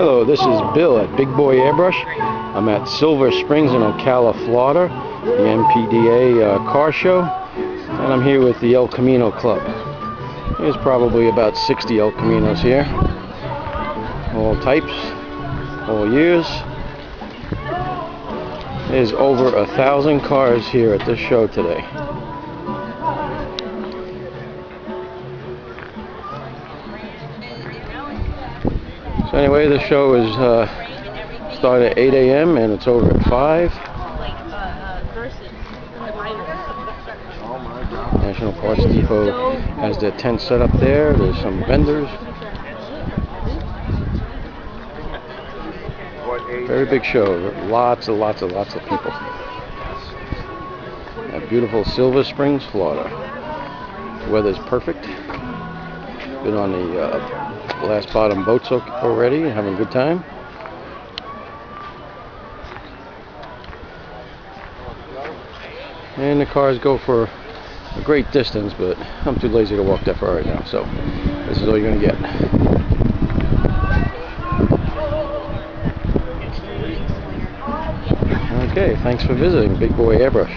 Hello, this is Bill at Big Boy Airbrush. I'm at Silver Springs in Ocala, Florida, the MPDA car show, and I'm here with the El Camino Club. There's probably about 60 El Caminos here, all types, all years. There's over 1,000 cars here at this show today. So anyway, the show is started at 8 a.m. and it's over at 5. National Parts Depot has their tent set up there. There's some vendors. Very big show. Lots of people. At beautiful Silver Springs, Florida. The weather's perfect. Been on the glass bottom boats already, having a good time. And the cars go for a great distance, but I'm too lazy to walk that far right now, so this is all you're going to get. Okay, thanks for visiting Big Boy Airbrush.